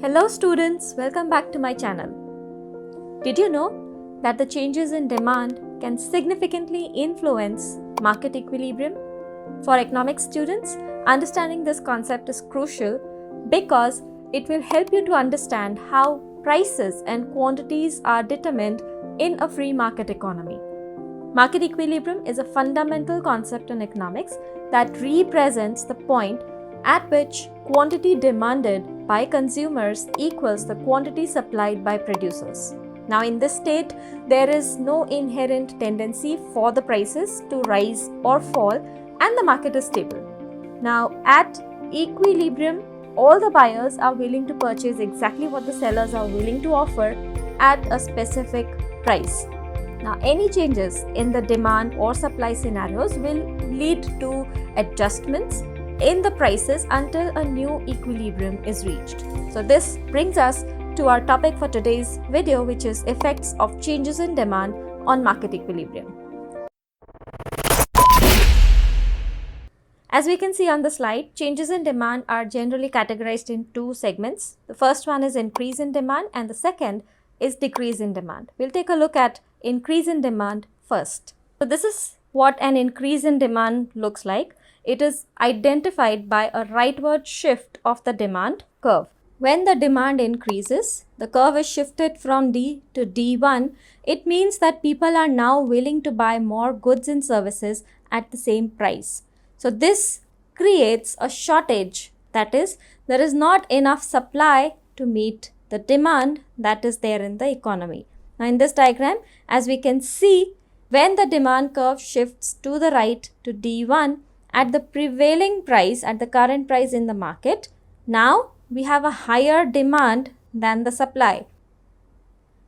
Hello students, welcome back to my channel. Did you know that the changes in demand can significantly influence market equilibrium? For economics students, understanding this concept is crucial because it will help you to understand how prices and quantities are determined in a free market economy. Market equilibrium is a fundamental concept in economics that represents the point at which quantity demanded by consumers equals the quantity supplied by producers. Now, in this state, there is no inherent tendency for the prices to rise or fall, and the market is stable. Now, at equilibrium, all the buyers are willing to purchase exactly what the sellers are willing to offer at a specific price. Now, any changes in the demand or supply scenarios will lead to adjustments in the prices until a new equilibrium is reached. So this brings us to our topic for today's video, which is effects of changes in demand on market equilibrium. As we can see on the slide, changes in demand are generally categorized in two segments. The first one is increase in demand and the second is decrease in demand. We'll take a look at increase in demand first. So this is what an increase in demand looks like. It is identified by a rightward shift of the demand curve. When the demand increases, the curve is shifted from D to D1. It means that people are now willing to buy more goods and services at the same price. So this creates a shortage, that is, there is not enough supply to meet the demand that is there in the economy. Now in this diagram, as we can see, when the demand curve shifts to the right to D1, at the prevailing price, at the current price in the market, now we have a higher demand than the supply.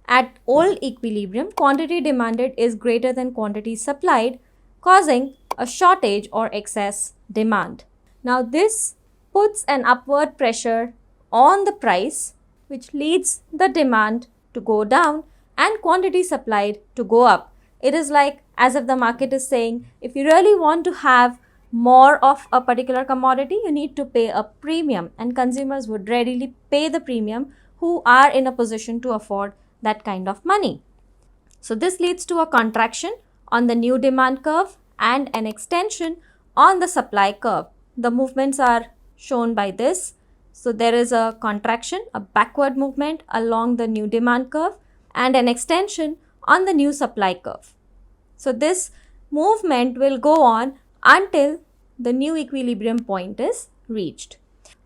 At old equilibrium, quantity demanded is greater than quantity supplied, causing a shortage or excess demand. Now this puts an upward pressure on the price, which leads the demand to go down and quantity supplied to go up. It is like as if the market is saying, if you really want to have more of a particular commodity, you need to pay a premium, and consumers would readily pay the premium who are in a position to afford that kind of money. So this leads to a contraction on the new demand curve and an extension on the supply curve. The movements are shown by this. So there is a contraction, a backward movement along the new demand curve and an extension on the new supply curve. So this movement will go on until the new equilibrium point is reached.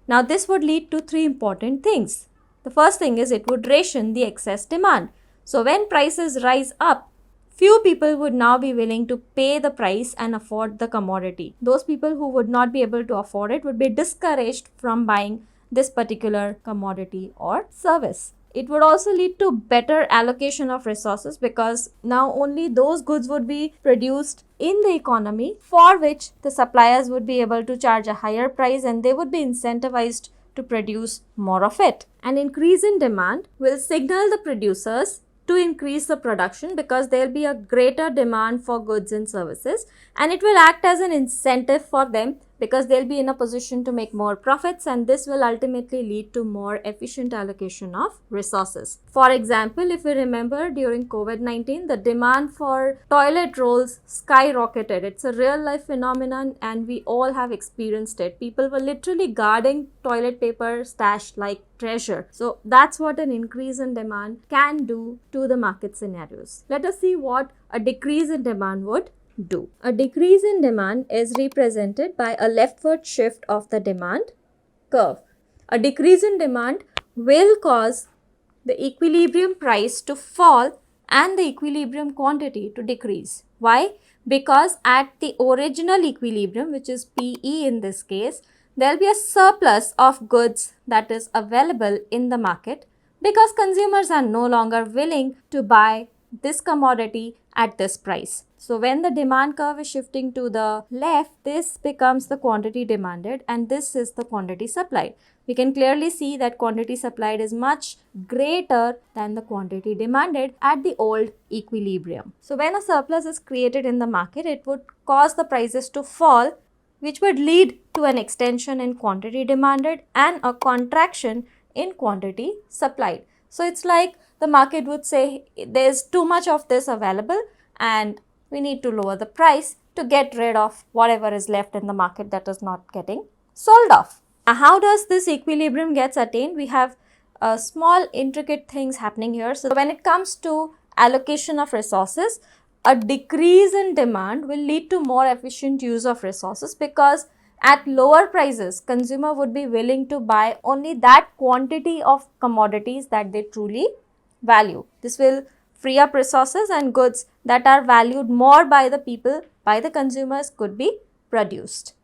Now this would lead to three important things. The first thing is it would ration the excess demand. So when prices rise up, few people would now be willing to pay the price and afford the commodity. Those people who would not be able to afford it would be discouraged from buying this particular commodity or service. It would also lead to better allocation of resources because now only those goods would be produced in the economy for which the suppliers would be able to charge a higher price and they would be incentivized to produce more of it. An increase in demand will signal the producers to increase the production because there will be a greater demand for goods and services, and it will act as an incentive for them because they'll be in a position to make more profits, and this will ultimately lead to more efficient allocation of resources. For example, if you remember during COVID-19, the demand for toilet rolls skyrocketed. It's a real life phenomenon and we all have experienced it. People were literally guarding toilet paper stashed like treasure. So that's what an increase in demand can do to the market scenarios. Let us see what a decrease in demand would do. A decrease in demand is represented by a leftward shift of the demand curve. A decrease in demand will cause the equilibrium price to fall and the equilibrium quantity to decrease. Why? Because at the original equilibrium, which is PE in this case, there will be a surplus of goods that is available in the market because consumers are no longer willing to buy this commodity at this price. So when the demand curve is shifting to the left, this becomes the quantity demanded and this is the quantity supplied. We can clearly see that quantity supplied is much greater than the quantity demanded at the old equilibrium. So when a surplus is created in the market, it would cause the prices to fall, which would lead to an extension in quantity demanded and a contraction in quantity supplied. So it's like the market would say there's too much of this available and we need to lower the price to get rid of whatever is left in the market that is not getting sold off. Now, how does this equilibrium gets attained? We have small intricate things happening here. So when it comes to allocation of resources, a decrease in demand will lead to more efficient use of resources, because at lower prices, consumer would be willing to buy only that quantity of commodities that they truly value. This will free up resources, and goods that are valued more by the people, by the consumers, could be produced.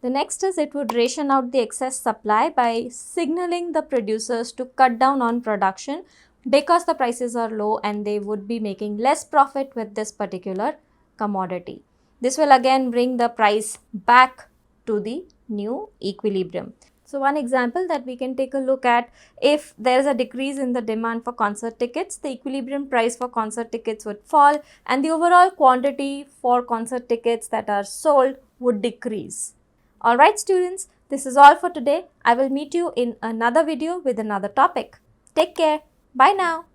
The next is it would ration out the excess supply by signaling the producers to cut down on production because the prices are low and they would be making less profit with this particular commodity. This will again bring the price back to the new equilibrium. So one example that we can take a look at, if there is a decrease in the demand for concert tickets, the equilibrium price for concert tickets would fall and the overall quantity for concert tickets that are sold would decrease. Alright students, this is all for today. I will meet you in another video with another topic. Take care. Bye now.